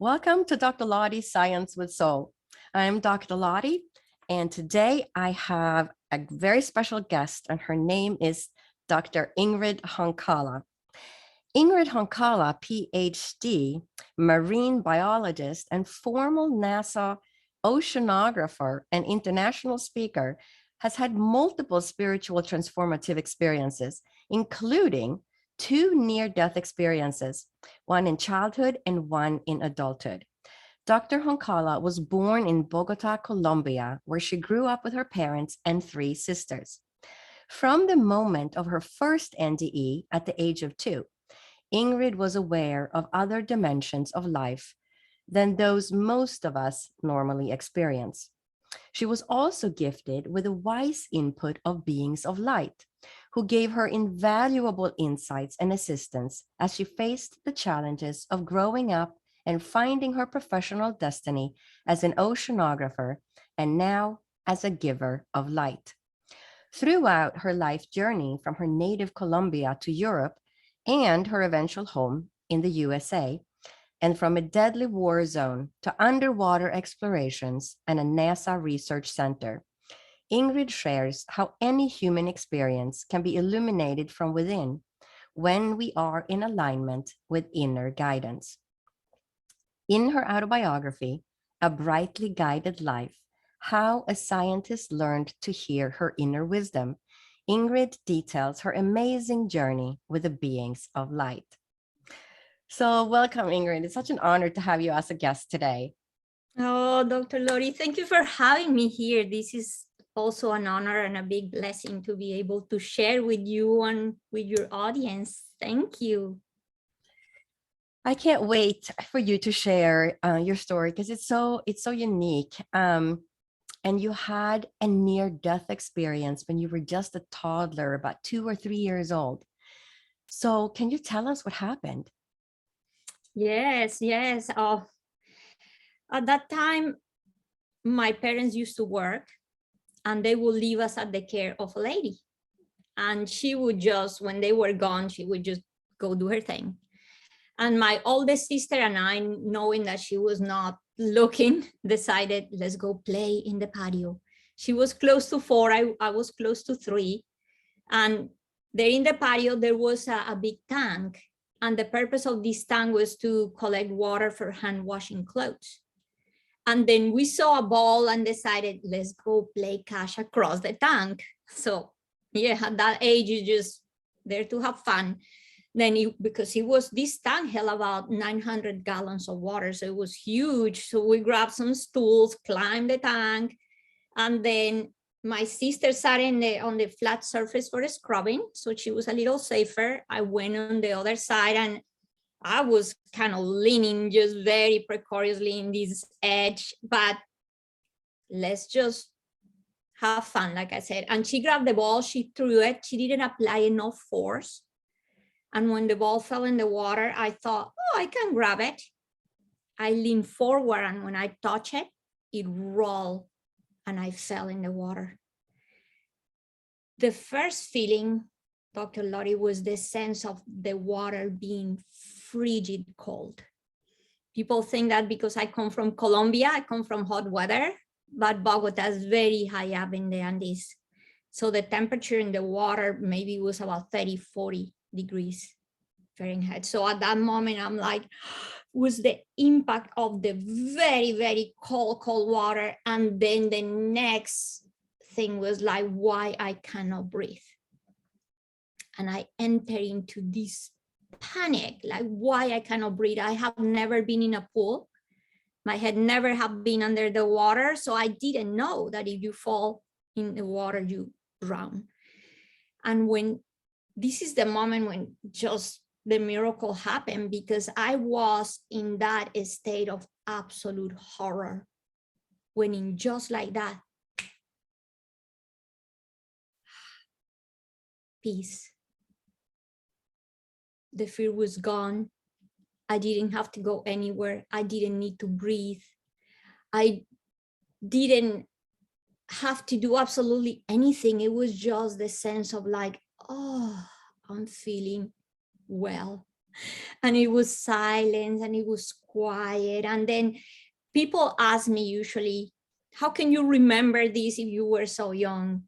Welcome to Dr. Lottie's Science with Soul. I'm Dr. Lottie, and today I have a very special guest, and her name is Dr. Ingrid Honkala. Ingrid Honkala PhD, marine biologist and former NASA oceanographer and international speaker, has had multiple spiritual transformative experiences, including 2 near-death experiences, one in childhood and one in adulthood. Dr. Honkala was born in Bogota, Colombia, where she grew up with her parents and 3 sisters. From the moment of her first NDE at the age of 2, Ingrid was aware of other dimensions of life than those most of us normally experience. She was also gifted with a wise input of beings of light, who gave her invaluable insights and assistance as she faced the challenges of growing up and finding her professional destiny as an oceanographer and now as a giver of light. Throughout her life journey from her native Colombia to Europe and her eventual home in the USA, and from a deadly war zone to underwater explorations and a NASA research center, Ingrid shares how any human experience can be illuminated from within when we are in alignment with inner guidance. In her autobiography, A Brightly Guided Life, How a Scientist Learned to Hear Her Inner Wisdom, Ingrid details her amazing journey with the beings of light. So welcome, Ingrid. It's such an honor to have you as a guest today. Oh, Dr. Lori, thank you for having me here. This is also an honor and a big blessing to be able to share with you and with your audience. Thank you. I can't wait for you to share your story because it's so unique. And you had a near-death experience when you were just a toddler, about 2 or 3 years old. So can you tell us what happened? Yes. At that time, my parents used to work and they would leave us at the care of a lady. And she would just, when they were gone, she would just go do her thing. And my oldest sister and I, knowing that she was not looking, decided, let's go play in the patio. She was close to 4, I was close to 3. And there in the patio, there was a big tank. And the purpose of this tank was to collect water for hand washing clothes. And then we saw a ball and decided, let's go play catch across the tank. So yeah, at that age, you just there to have fun. Then because this tank held about 900 gallons of water, so it was huge. So we grabbed some stools, climbed the tank, and then my sister sat on the flat surface for scrubbing, so she was a little safer. I went on the other side, and I was kind of leaning just very precariously in this edge, but let's just have fun, like I said. And she grabbed the ball, she threw it, she didn't apply enough force. And when the ball fell in the water, I thought, oh, I can grab it. I leaned forward, and when I touched it, it rolled and I fell in the water. The first feeling, Dr. Lottie, was the sense of the water being frigid cold. People think that because I come from Colombia, I come from hot weather, but Bogota is very high up in the Andes. So the temperature in the water maybe was about 30, 40 degrees Fahrenheit. So at that moment, I'm like, was the impact of the very, very cold water. And then the next thing was like, why I cannot breathe. And I enter into this panic, like why I cannot breathe. I have never been in a pool. My head never have been under the water. So I didn't know that if you fall in the water, you drown. And when this is the moment when just the miracle happened, because I was in that state of absolute horror when in just like that, peace. The fear was gone. I didn't have to go anywhere. I didn't need to breathe. I didn't have to do absolutely anything. It was just the sense of like, oh, I'm feeling well. And it was silence and it was quiet. And then people ask me usually, how can you remember this if you were so young?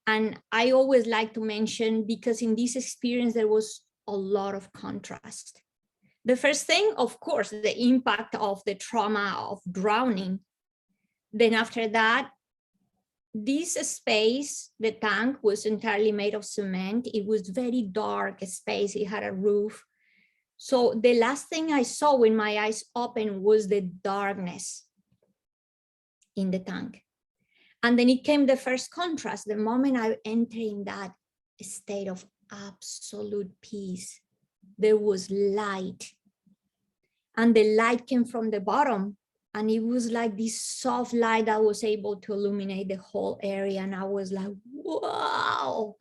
And I always like to mention, because in this experience, there was a lot of contrast. The first thing, of course, the impact of the trauma of drowning. Then after that, this space, the tank was entirely made of cement. It was very dark space. It had a roof. So the last thing I saw when my eyes opened was the darkness in the tank. And then it came the first contrast. The moment I entered in that state of absolute peace, there was light. And the light came from the bottom. And it was like this soft light that was able to illuminate the whole area. And I was like, wow,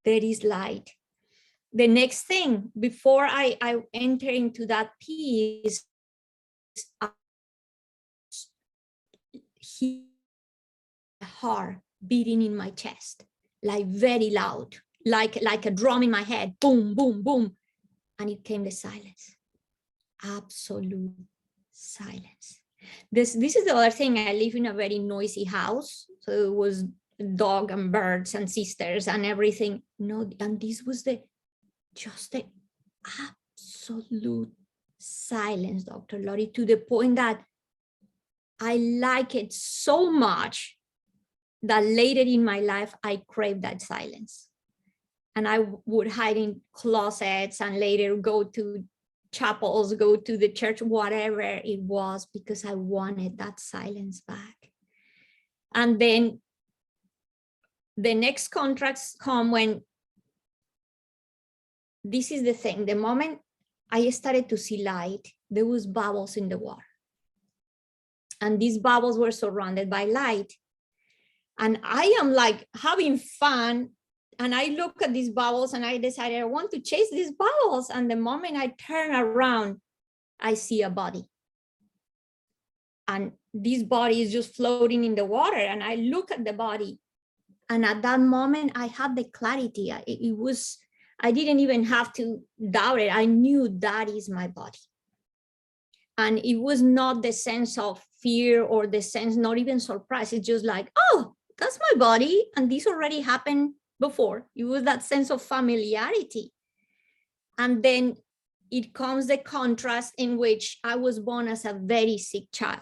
there is light. The next thing, before I enter into that piece, he heart beating in my chest, like very loud, like a drum in my head, boom, boom, boom. And it came the silence, absolute silence. This is the other thing. I live in a very noisy house. So it was dog and birds and sisters and everything. No, and this was just the absolute silence, Dr. Lori, to the point that I like it so much that later in my life, I craved that silence. And I would hide in closets and later go to chapels, go to the church, whatever it was, because I wanted that silence back. And then the next contracts come when, this is the thing, the moment I started to see light, there was bubbles in the water. And these bubbles were surrounded by light. And I am like having fun. And I look at these bubbles and I decided I want to chase these bubbles. And the moment I turn around, I see a body. And this body is just floating in the water. And I look at the body. And at that moment, I had the clarity. I didn't even have to doubt it. I knew that is my body. And it was not the sense of fear or the sense, not even surprise. It's just like, oh, that's my body. And this already happened before. It was that sense of familiarity. And then it comes the contrast in which I was born as a very sick child.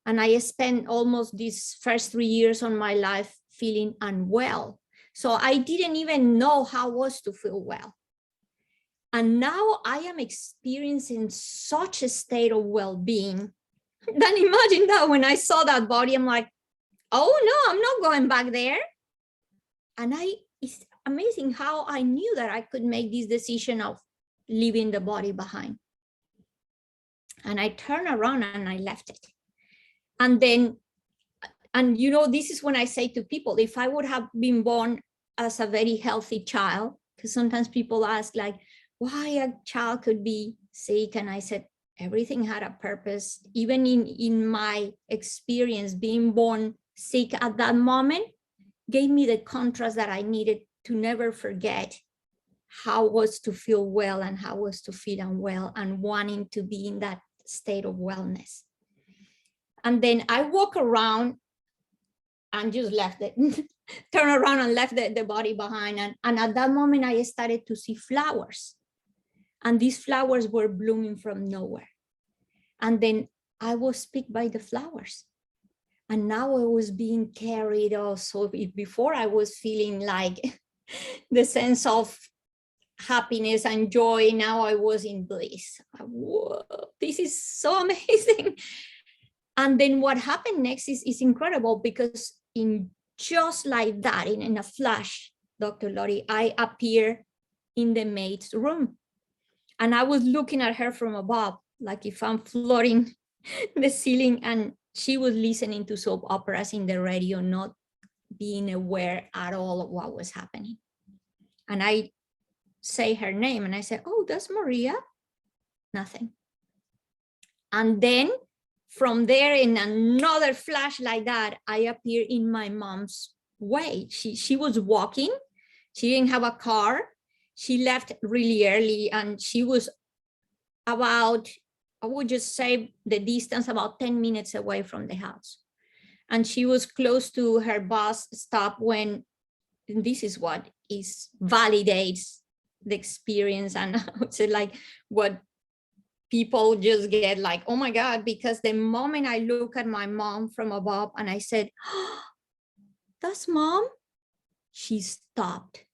And I spent almost these first 3 years of my life feeling unwell. So I didn't even know how it was to feel well. And now I am experiencing such a state of well-being. Then imagine that when I saw that body, I'm like, oh no, I'm not going back there. And it's amazing how I knew that I could make this decision of leaving the body behind. And I turned around and I left it. And then, and you know, this is when I say to people, if I would have been born as a very healthy child, because sometimes people ask like, why a child could be sick. And I said, everything had a purpose. Even in my experience, being born sick at that moment gave me the contrast that I needed to never forget how it was to feel well and how it was to feel unwell and wanting to be in that state of wellness. And then I walk around and just left it, turn around and left the body behind. And at that moment, I started to see flowers. And these flowers were blooming from nowhere. And then I was picked by the flowers. And now I was being carried also. Before I was feeling like the sense of happiness and joy. Now I was in bliss. Whoa, this is so amazing. And then what happened next is incredible, because in just like that, in a flash, Dr. Lori, I appear in the maid's room. And I was looking at her from above, like if I'm floating the ceiling, and she was listening to soap operas in the radio, not being aware at all of what was happening. And I say her name and I said, oh, that's Maria. Nothing. And then from there, in another flash like that, I appear in my mom's way. She was walking. She didn't have a car. She left really early, and she was about, I would just say the distance, about 10 minutes away from the house. And she was close to her bus stop when, and this is what is validates the experience. And I would say like what people just get like, oh my God, because the moment I look at my mom from above and I said, oh, that's mom, she stopped.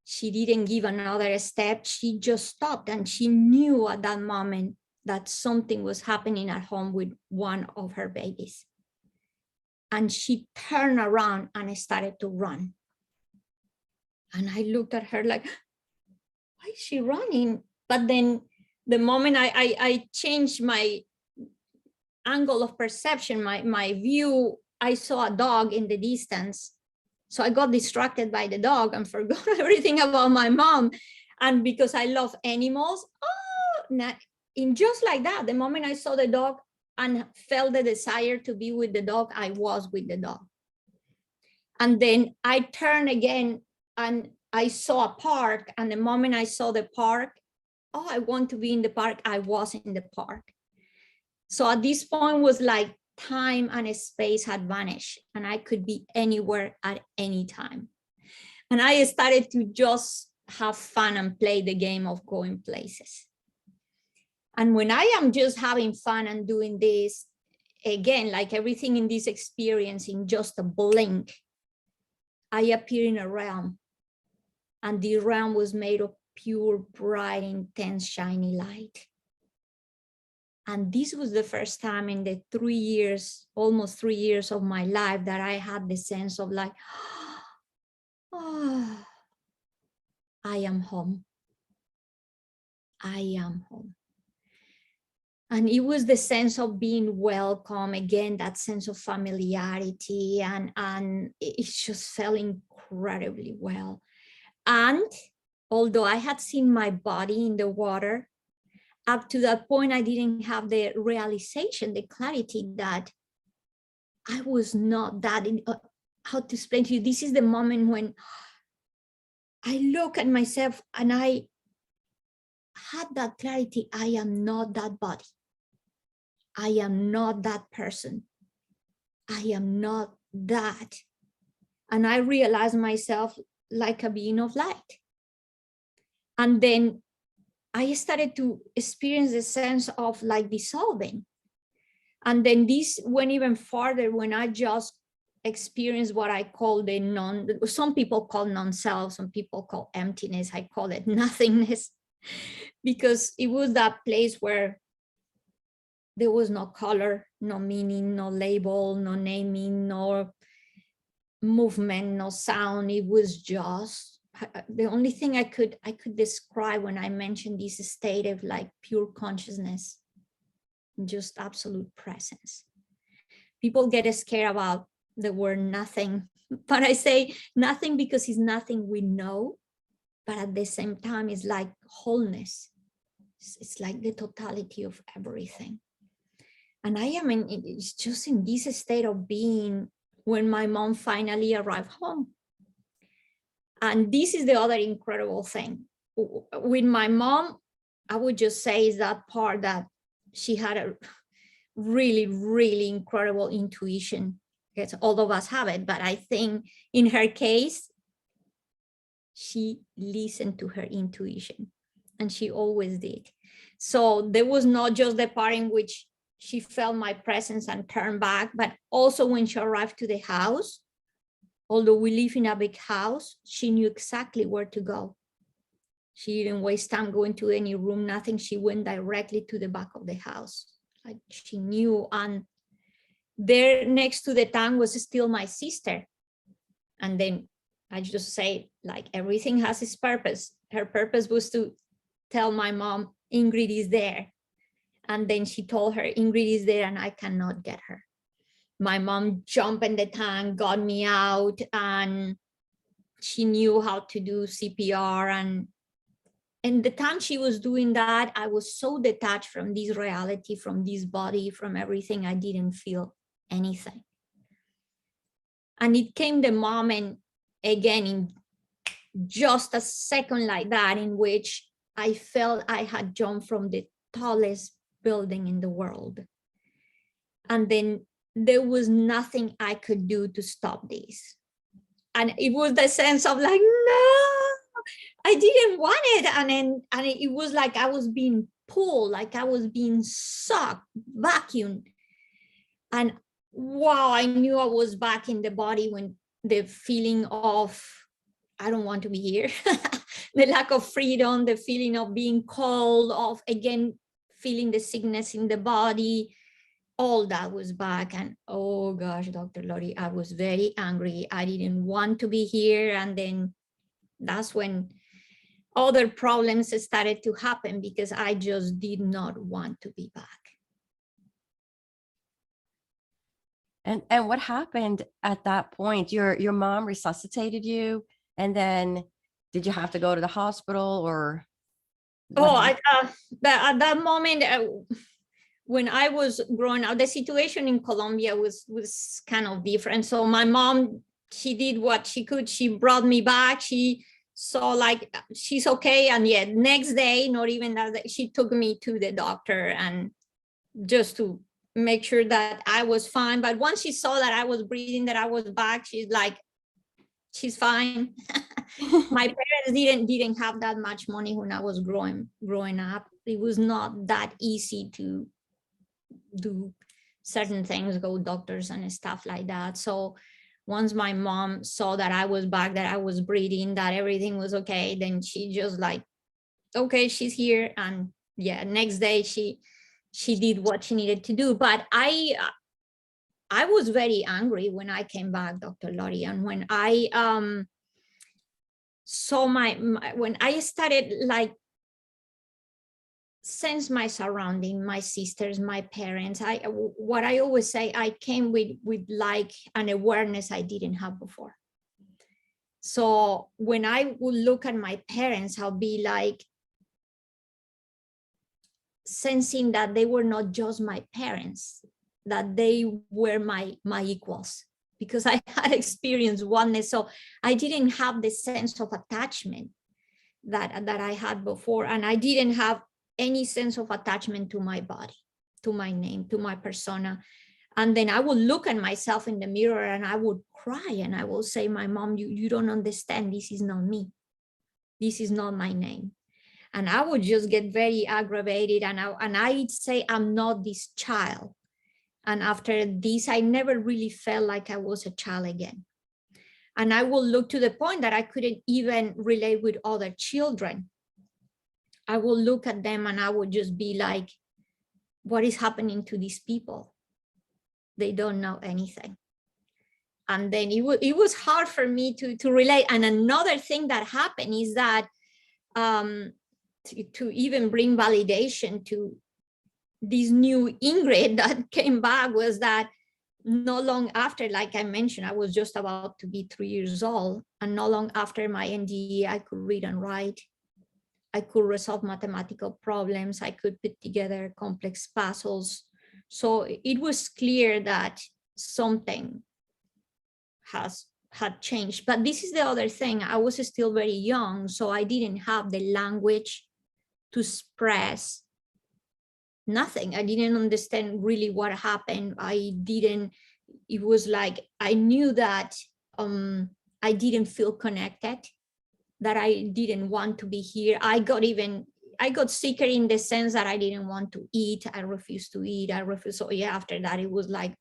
She didn't give another step. She just stopped, and she knew at that moment that something was happening at home with one of her babies. And she turned around and started to run. And I looked at her like, why is she running? But then the moment I changed my angle of perception, my view, I saw a dog in the distance. So I got distracted by the dog and forgot everything about my mom. And because I love animals, in just like that, the moment I saw the dog and felt the desire to be with the dog, I was with the dog. And then I turned again and I saw a park. And the moment I saw the park, oh, I want to be in the park, I was in the park. So at this point was like time and space had vanished, and I could be anywhere at any time. And I started to just have fun and play the game of going places. And when I am just having fun and doing this, again, like everything in this experience, in just a blink, I appear in a realm. And the realm was made of pure, bright, intense, shiny light. And this was the first time in the 3 years, almost 3 years of my life, that I had the sense of like, oh, I am home. I am home. And it was the sense of being welcome, again, that sense of familiarity, and it just felt incredibly well. And although I had seen my body in the water, up to that point, I didn't have the realization, the clarity that I was not that, how to explain to you, this is the moment when I look at myself and I had that clarity. I am not that body. I am not that person. I am not that. And I realized myself like a being of light. And then I started to experience the sense of like dissolving. And then this went even farther when I just experienced what I call some people call non-self, some people call emptiness. I call it nothingness, because it was that place where there was no color, no meaning, no label, no naming, no movement, no sound. It was just the only thing I could describe when I mentioned this state of like pure consciousness, just absolute presence. People get scared about the word nothing, but I say nothing because it's nothing we know, but at the same time, it's like wholeness. It's like the totality of everything. And I am it's just in this state of being when my mom finally arrived home. And this is the other incredible thing. With my mom, I would just say is that part that she had a really, really incredible intuition. Because all of us have it, but I think in her case, she listened to her intuition, and she always did. So there was not just the part in which she felt my presence and turned back, but also when she arrived to the house, although we live in a big house, she knew exactly where to go. She didn't waste time going to any room, nothing. She went directly to the back of the house. Like she knew. And there next to the tank was still my sister. And then I just say, like, everything has its purpose. Her purpose was to tell my mom, Ingrid is there. And then she told her, Ingrid is there and I cannot get her. My mom jumped in the tank, got me out, and she knew how to do CPR. And the time she was doing that, I was so detached from this reality, from this body, from everything, I didn't feel anything. And it came the moment, again, just a second like that in which I felt I had jumped from the tallest building in the world. And then there was nothing I could do to stop this. And it was the sense of like, no, I didn't want it. And it was like I was being pulled, like I was being sucked, vacuumed. And wow, I knew I was back in the body when the feeling of, I don't want to be here, the lack of freedom, the feeling of being cold, of again, feeling the sickness in the body, all that was back. And oh gosh, Dr. Lori, I was very angry. I didn't want to be here. And then that's when other problems started to happen because I just did not want to be back. And what happened at that point? Your mom resuscitated you, and then did you have to go to the hospital or? At that moment, when I was growing up, the situation in Colombia was kind of different. So my mom, she did what she could. She brought me back. She saw like she's okay, and yet next day, not even that, she took me to the doctor and just to make sure that I was fine. But once she saw that I was breathing, that I was back, she's like, she's fine. My parents didn't have that much money when I was growing up. It was not that easy to do certain things, go doctors and stuff like that. So once my mom saw that I was back, that I was breathing, that everything was okay, then she just like, okay, she's here. And yeah, next day she did what she needed to do. But I was very angry when I came back, Dr. Lori, and when I saw when I started like sense my surrounding, my sisters, my parents, what I always say, I came with like an awareness I didn't have before. So when I would look at my parents, I'll be like sensing that they were not just my parents, that they were my equals, because I had experienced oneness. So I didn't have the sense of attachment that I had before. And I didn't have any sense of attachment to my body, to my name, to my persona. And then I would look at myself in the mirror and I would cry and I will say, my mom, you don't understand. This is not me. This is not my name. And I would just get very aggravated. And I'd say, I'm not this child. And after this, I never really felt like I was a child again. And I will look to the point that I couldn't even relate with other children. I will look at them and I would just be like, what is happening to these people? They don't know anything. And then it was hard for me to relate. And another thing that happened is that to even bring validation to this new Ingrid that came back was that not long after, like I mentioned, I was just about to be 3 years old, and not long after my NDE, I could read and write. I could resolve mathematical problems. I could put together complex puzzles. So it was clear that something had changed. But this is the other thing. I was still very young, so I didn't have the language to express nothing. I didn't understand really what happened. It was like, I knew that I didn't feel connected, that I didn't want to be here. I got sicker in the sense that I didn't want to eat. I refused to eat. So yeah, after that, it was like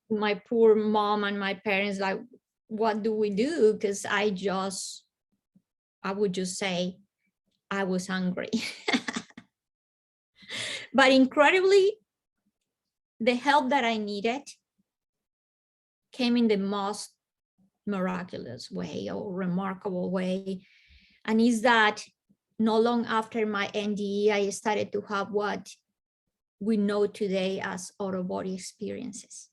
my poor mom and my parents, like, what do we do? Because I would just say I was hungry. But incredibly, the help that I needed came in the most miraculous way or remarkable way. And is that not long after my NDE, I started to have what we know today as out-of-body experiences.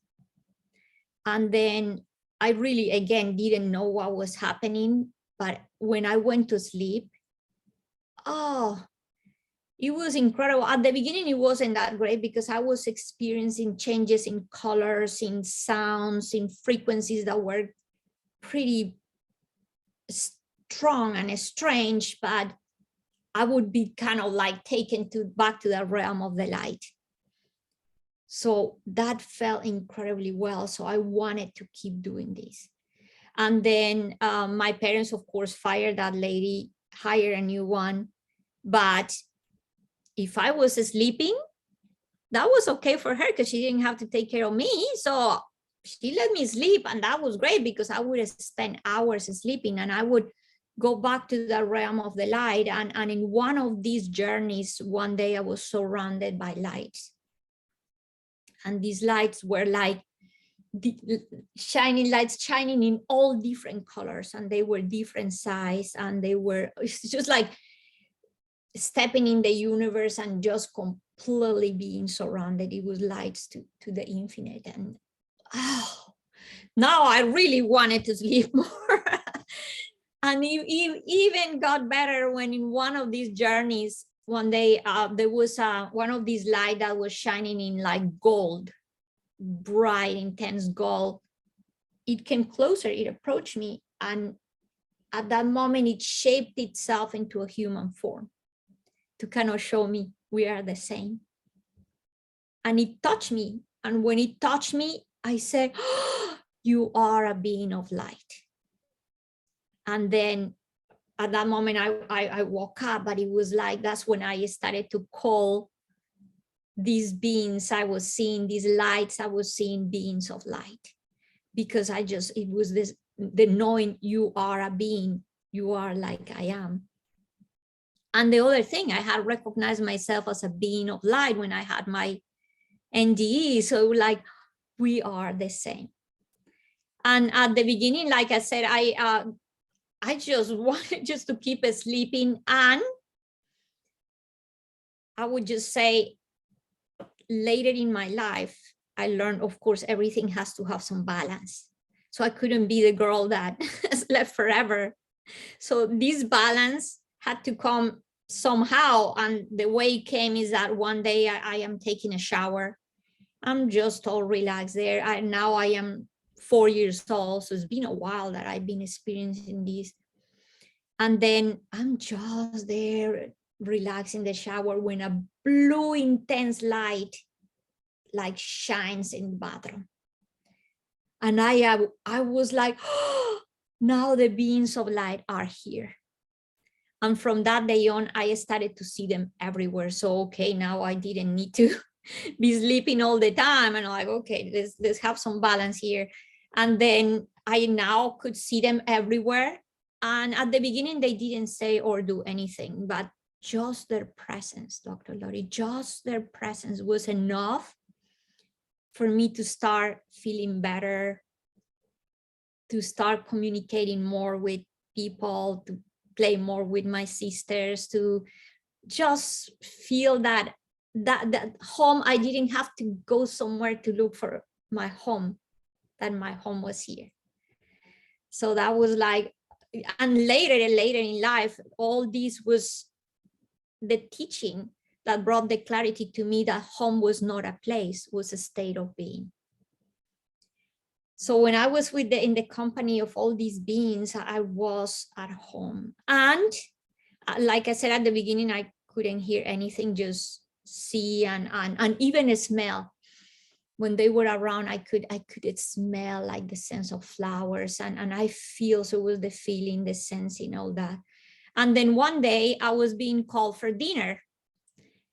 And then I really, again, didn't know what was happening. But when I went to sleep, it was incredible. At the beginning, it wasn't that great because I was experiencing changes in colors, in sounds, in frequencies that were pretty strong and strange, but I would be kind of like taken back to the realm of the light. So that felt incredibly well. So I wanted to keep doing this. And then my parents, of course, fired that lady, hired a new one. But if I was sleeping, that was okay for her because she didn't have to take care of me. So she let me sleep, and that was great because I would spend hours sleeping, and I would go back to the realm of the light. And in one of these journeys, one day I was surrounded by lights. And these lights were like the shining lights, shining in all different colors, and they were different size, and it's just like stepping in the universe and just completely being surrounded. It was lights to the infinite. And now I really wanted to sleep more. And it even got better when in one of these journeys, one day there was one of these lights that was shining in like gold, bright, intense gold. It came closer, it approached me, and at that moment it shaped itself into a human form to kind of show me we are the same. And it touched me, and when it touched me, I said, oh, you are a being of light. And then at that moment I woke up, but it was like, that's when I started to call these beings I was seeing, these lights I was seeing, beings of light. Because it was the knowing you are a being, you are like I am. And the other thing, I had recognized myself as a being of light when I had my NDE. So like, we are the same. And at the beginning, like I said, I just wanted just to keep sleeping. And I would just say later in my life, I learned, of course, everything has to have some balance. So I couldn't be the girl that slept forever. So this balance had to come somehow. And the way it came is that one day I am taking a shower. I'm just all relaxed there. Now I am 4 years old. So it's been a while that I've been experiencing this. And then I'm just there relaxing in the shower when a blue intense light like shines in the bathroom. And I was like, oh, now the beings of light are here. And from that day on, I started to see them everywhere. So, okay, now I didn't need to be sleeping all the time. And I'm like, okay, let's have some balance here. And then I now could see them everywhere. And at the beginning, they didn't say or do anything, but just their presence, Dr. Lori, just their presence was enough for me to start feeling better, to start communicating more with people, to play more with my sisters, to just feel that home. I didn't have to go somewhere to look for my home, that my home was here. So that was like, and later in life, all this was the teaching that brought the clarity to me that home was not a place, was a state of being. So when I was in the company of all these beings, I was at home. And like I said at the beginning, I couldn't hear anything, just see and even smell. When they were around, I could smell like the sense of flowers, and I feel, so it was the feeling, the sensing, all that. And then one day I was being called for dinner,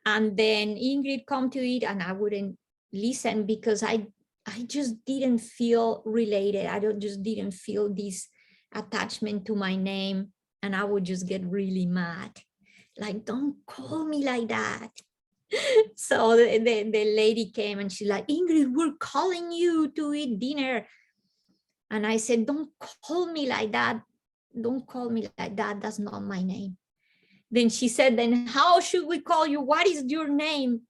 and then Ingrid come to it, and I wouldn't listen because I just didn't feel related. I just didn't feel this attachment to my name, and I would just get really mad, like, don't call me like that. So the lady came and she's like, Ingrid, we're calling you to eat dinner. And I said, don't call me like that. Don't call me like that. That's not my name. Then she said, then how should we call you? What is your name?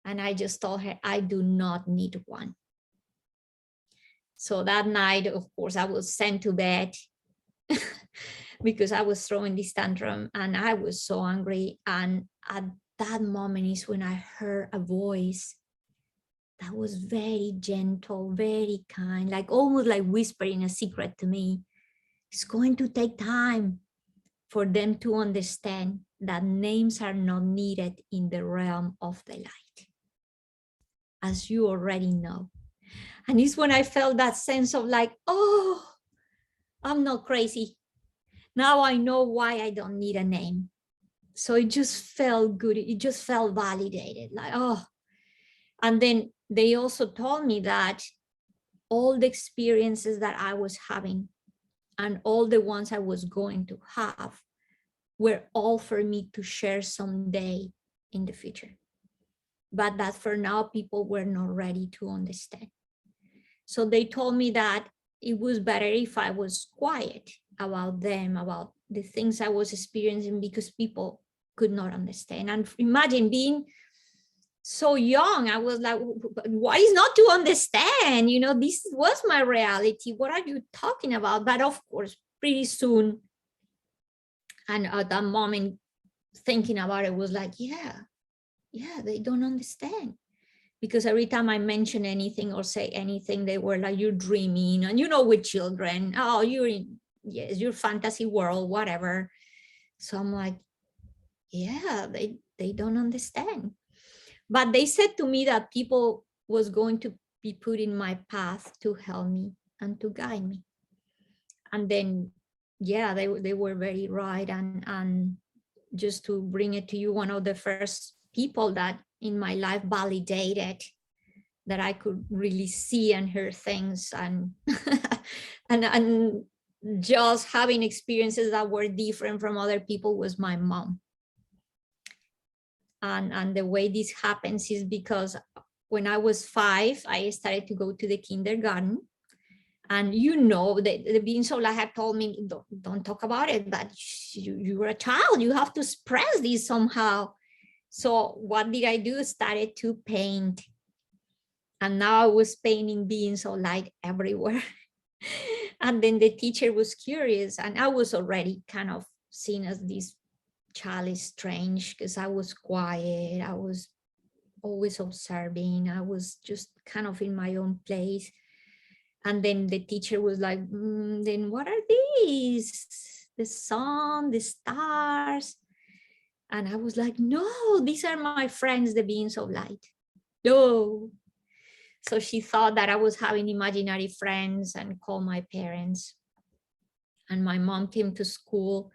And I just told her, I do not need one. So that night, of course, I was sent to bed because I was throwing this tantrum and I was so angry. And at that moment is when I heard a voice that was very gentle, very kind, like almost like whispering a secret to me. It's going to take time for them to understand that names are not needed in the realm of the light, as you already know. And it's when I felt that sense of like, oh, I'm not crazy. Now I know why I don't need a name. So it just felt good. It just felt validated, like, oh. And then they also told me that all the experiences that I was having and all the ones I was going to have were all for me to share someday in the future. But that for now, people were not ready to understand. So they told me that it was better if I was quiet about them, about the things I was experiencing, because people could not understand. And imagine being so young, I was like, what is not to understand? You know, this was my reality. What are you talking about? But of course, pretty soon, and at that moment, thinking about it was like, yeah, they don't understand. Because every time I mention anything or say anything, they were like, you're dreaming. And you know, with children, oh, you're in, yes, your fantasy world, whatever. So I'm like, yeah, they don't understand. But they said to me that people was going to be put in my path to help me and to guide me. And then, yeah, they were very right. And just to bring it to you, one of the first people that in my life validated that I could really see and hear things and and just having experiences that were different from other people was my mom. And the way this happens is because when I was 5, I started to go to the kindergarten. And you know, the being so like had told me, don't talk about it, but you were a child, you have to express this somehow. So what did I do? Started to paint. And now I was painting beings of light everywhere. And then the teacher was curious, and I was already kind of seen as this child is strange because I was quiet. I was always observing. I was just kind of in my own place. And then the teacher was like, then what are these? The sun, the stars. And I was like, no, these are my friends, the beings of light. No. So she thought that I was having imaginary friends and called my parents. And my mom came to school.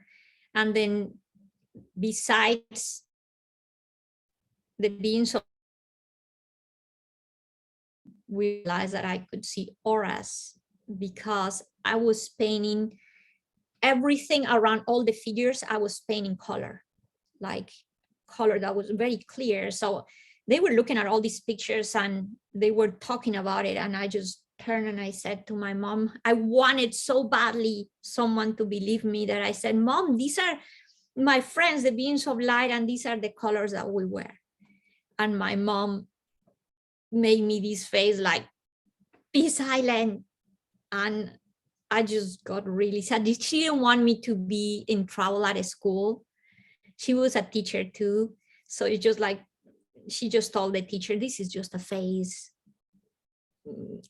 And then besides the beings of, we realized that I could see auras because I was painting everything around all the figures. I was painting color, like color that was very clear. So they were looking at all these pictures and they were talking about it. And I just turned and I said to my mom, I wanted so badly someone to believe me that I said, Mom, these are my friends, the beings of light, and these are the colors that we wear. And my mom made me this face like, be silent. And I just got really sad. She didn't want me to be in trouble at school. She was a teacher too. So it's just like, she just told the teacher, this is just a phase.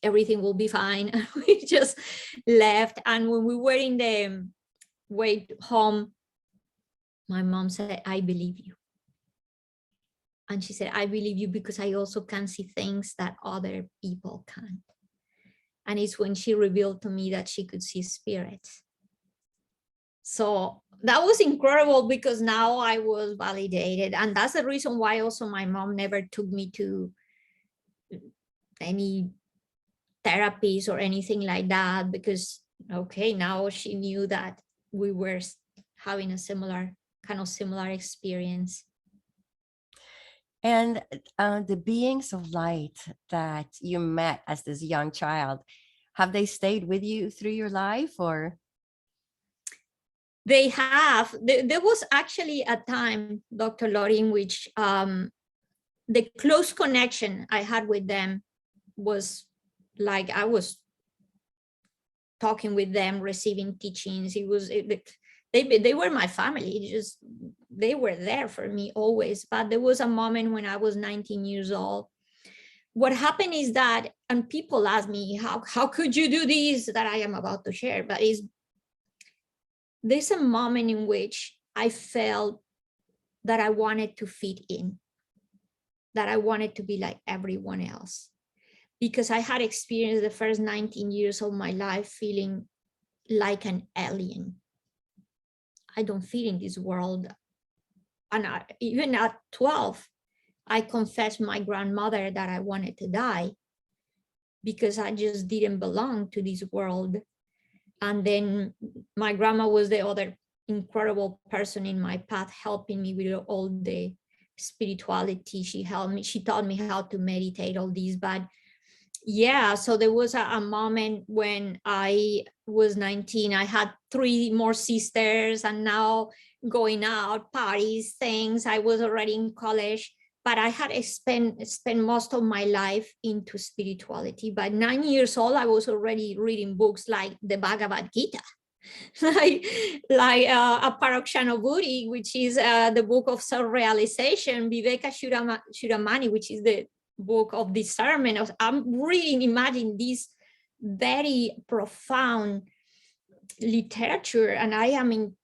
Everything will be fine. And we just left. And when we were in the way home, my mom said, I believe you. And she said, I believe you because I also can see things that other people can't. And it's when she revealed to me that she could see spirits. So that was incredible because now I was validated. And that's the reason why also my mom never took me to any therapies or anything like that, because, okay, now she knew that we were having a similar experience. And the beings of light that you met as this young child, have they stayed with you through your life or? They have. There was actually a time, Dr. Lori, in which the close connection I had with them was like I was talking with them, receiving teachings. They were my family. Just they were there for me always. But there was a moment when I was 19 years old. What happened is that, and people ask me, how could you do this that I am about to share? But there's a moment in which I felt that I wanted to fit in, that I wanted to be like everyone else, because I had experienced the first 19 years of my life feeling like an alien. I don't fit in this world. And even at 12, I confessed my grandmother that I wanted to die because I just didn't belong to this world. And then my grandma was the other incredible person in my path, helping me with all the spirituality. She helped me, she taught me how to meditate, all these. But yeah, so there was a moment when I was 19, I had 3 more sisters, and now going out, parties, things. I was already in college, but I had spent most of my life into spirituality. By 9 years old, I was already reading books like the Bhagavad Gita, like Aparokshanobhuti, which is the book of self-realization, Viveka Chudamani, which is the book of discernment. I'm reading, imagine this very profound literature, and I am in,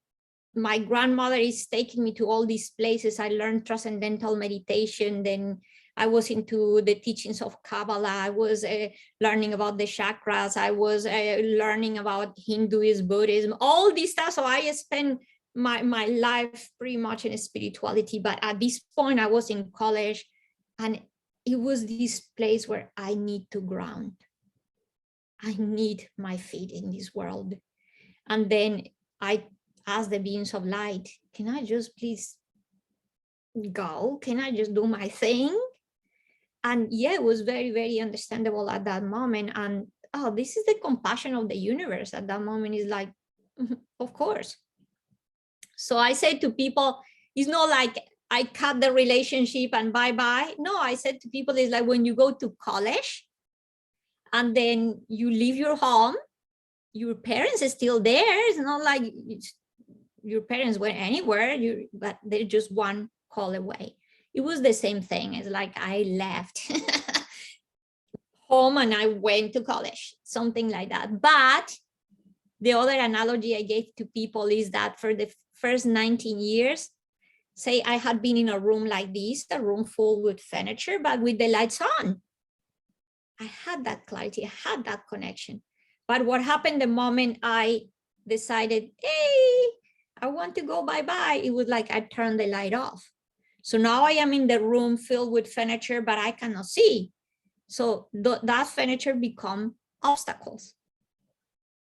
my grandmother is taking me to all these places. I learned transcendental meditation, then I was into the teachings of Kabbalah. I was learning about the chakras. I was learning about Hinduism, Buddhism, all this stuff. So I spent my life pretty much in spirituality. But at this point, I was in college, and it was this place where I need to ground. I need my feet in this world. And then I asked the beings of light, can I just please go? Can I just do my thing? And yeah, it was very, very understandable at that moment. And oh, this is the compassion of the universe at that moment, is like, of course. So I said to people, it's not like I cut the relationship and bye-bye. No, I said to people, it's like when you go to college and then you leave your home, your parents are still there. It's not like your parents went anywhere, but they're just one call away. It was the same thing. It's like I left home and I went to college, something like that. But the other analogy I gave to people is that for the first 19 years, say I had been in a room like this, a room full with furniture, but with the lights on. I had that clarity, I had that connection. But what happened the moment I decided, hey, I want to go bye-bye, it was like I turned the light off. So now I am in the room filled with furniture, but I cannot see. So that furniture become obstacles.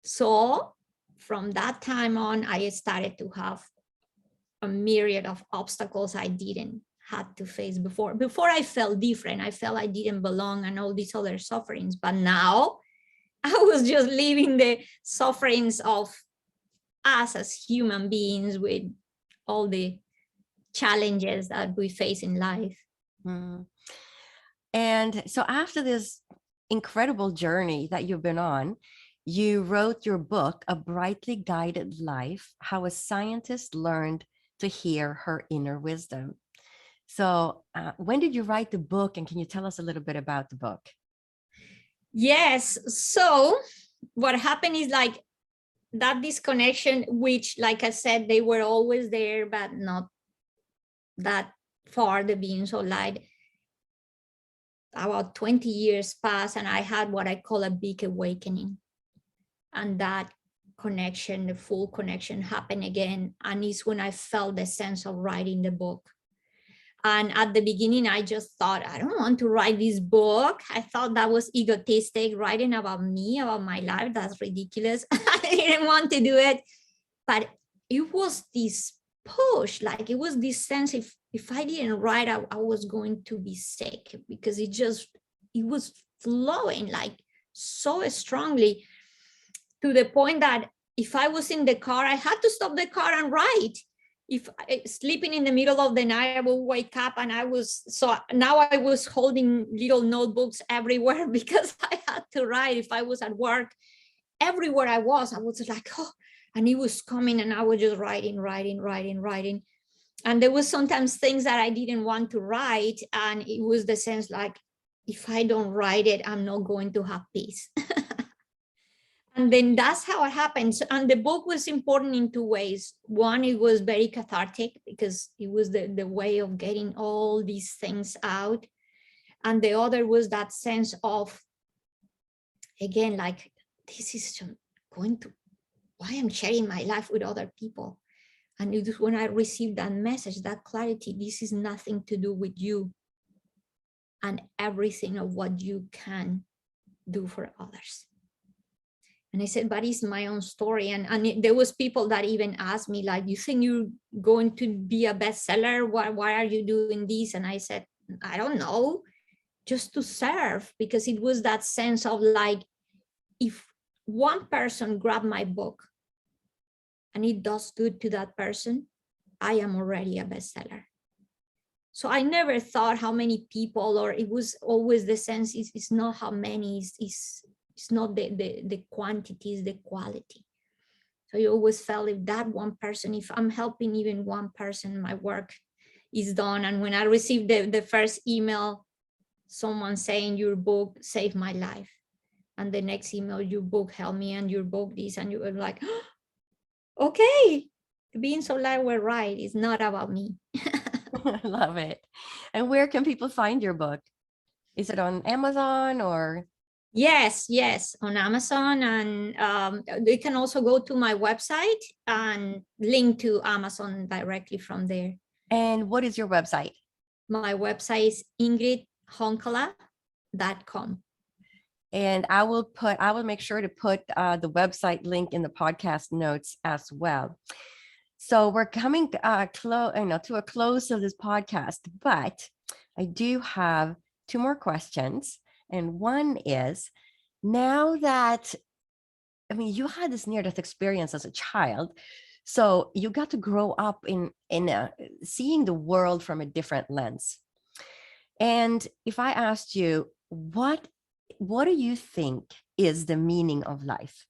So from that time on, I started to have a myriad of obstacles I didn't had to face before. Before I felt different, I felt I didn't belong and all these other sufferings. But now I was just living the sufferings of us as human beings with all the challenges that we face in life. Mm. And so after this incredible journey that you've been on, you wrote your book, A Brightly Guided Life, How a Scientist Learned to Hear Her Inner Wisdom. So when did you write the book? And can you tell us a little bit about the book? Yes. So what happened is like that disconnection, which, like I said, they were always there, but not that far, the beings of light. About 20 years passed and I had what I call a big awakening. And that connection, the full connection, happened again. And it's when I felt the sense of writing the book. And at the beginning, I just thought, I don't want to write this book. I thought that was egotistic, writing about me, about my life. That's ridiculous. I didn't want to do it. But it was this push, like it was this sense, if I didn't write, I was going to be sick, because it was flowing like so strongly, to the point that if I was in the car, I had to stop the car and write. If sleeping in the middle of the night, I would wake up and so now I was holding little notebooks everywhere because I had to write. If I was at work, everywhere I was like, oh, and it was coming and I was just writing. And there was sometimes things that I didn't want to write. And it was the sense like, if I don't write it, I'm not going to have peace. And then that's how it happens. And the book was important in two ways. One, it was very cathartic because it was the way of getting all these things out. And the other was that sense of, again, like, this is going to, why I'm sharing my life with other people. And it was when I received that message, that clarity, this is nothing to do with you and everything of what you can do for others. And I said, but it's my own story. And there was people that even asked me, like, you think you're going to be a bestseller? Why are you doing this? And I said, I don't know, just to serve, because it was that sense of like, if one person grabbed my book and it does good to that person, I am already a bestseller. So I never thought how many people, or it was always the sense, it's not how many, it's not the quantity, it's the quality. So you always felt if that one person, if I'm helping even one person, my work is done. And when I received the first email, someone saying your book saved my life, and the next email, your book helped me, and your book this, and you were like, oh, okay, being so light were right. It's not about me. I love it. And where can people find your book? Is it on Amazon or? Yes, on Amazon. And they can also go to my website and link to Amazon directly from there. And what is your website? My website is ingridhonkala.com. And I will make sure to put the website link in the podcast notes as well. So we're coming to a close of this podcast, but I do have two more questions. And one is, now that, you had this near-death experience as a child, so you got to grow up in seeing the world from a different lens. And if I asked you, what do you think is the meaning of life?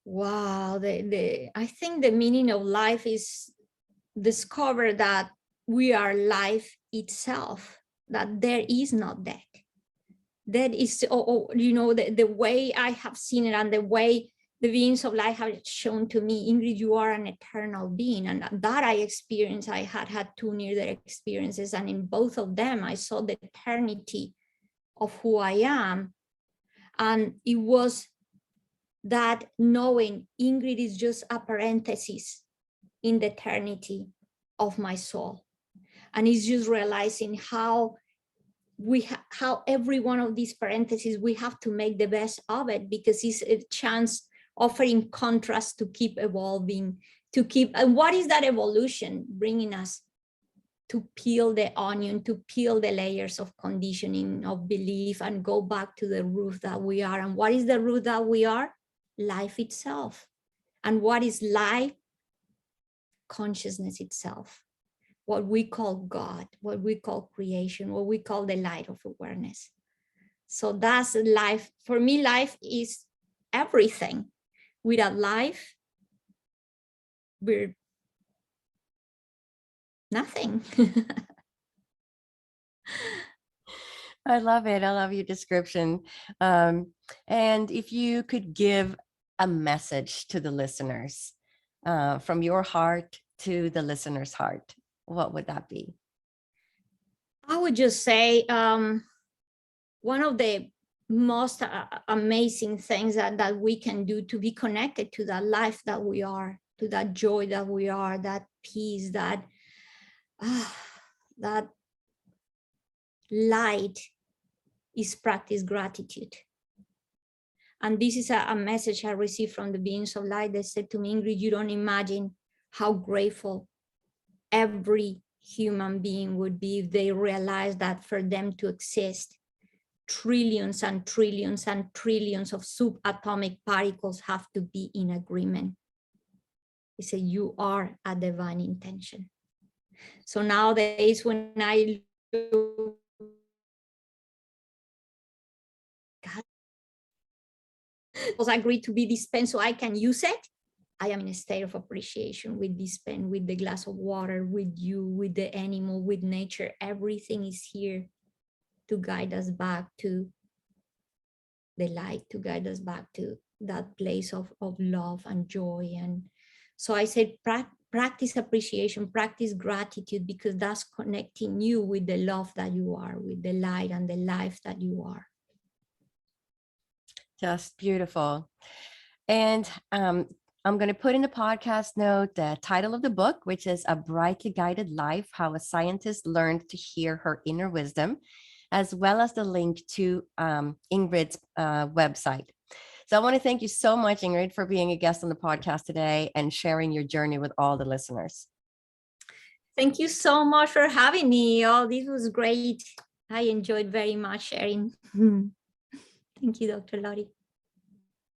Wow, I think the meaning of life is discover that we are life itself, that there is not death. That is, the way I have seen it, and the way the beings of life have shown to me, Ingrid, you are an eternal being. And that I experienced, I had two near-death experiences, and in both of them, I saw the eternity of who I am. And it was that knowing Ingrid is just a parenthesis in the eternity of my soul. And it's just realizing how every one of these parentheses, we have to make the best of it, because it's a chance offering contrast to keep evolving, and what is that evolution bringing us? To peel the onion, to peel the layers of conditioning, of belief, and go back to the root that we are. And what is the root that we are? Life itself. And what is life? Consciousness itself. What we call God, what we call creation, what we call the light of awareness. So that's life. For me, life is everything. Without life, we're nothing. I love it. I love your description. And if you could give a message to the listeners, from your heart to the listener's heart, what would that be? I would just say, one of the most amazing things that we can do to be connected to that life that we are, to that joy that we are, that peace, that light, is practice gratitude. And this is a message I received from the beings of light. They said to me, Ingrid, you don't imagine how grateful every human being would be if they realized that for them to exist, trillions and trillions and trillions of subatomic particles have to be in agreement. They say, you are a divine intention. So nowadays, when I look, God, I agreed to be this pen so I can use it. I am in a state of appreciation with this pen, with the glass of water, with you, with the animal, with nature. Everything is here to guide us back to the light to guide us back to that place of love and joy. And so I said, practice appreciation, practice gratitude, because that's connecting you with the love that you are, with the light and the life that you are. Just beautiful. And I'm going to put in the podcast note the title of the book, which is A Brightly Guided Life, How a Scientist Learned to Hear Her Inner Wisdom, as well as the link to Ingrid's website. So I want to thank you so much, Ingrid, for being a guest on the podcast today and sharing your journey with all the listeners. Thank you so much for having me. Oh, this was great. I enjoyed very much sharing. Thank you, Dr. Lottie.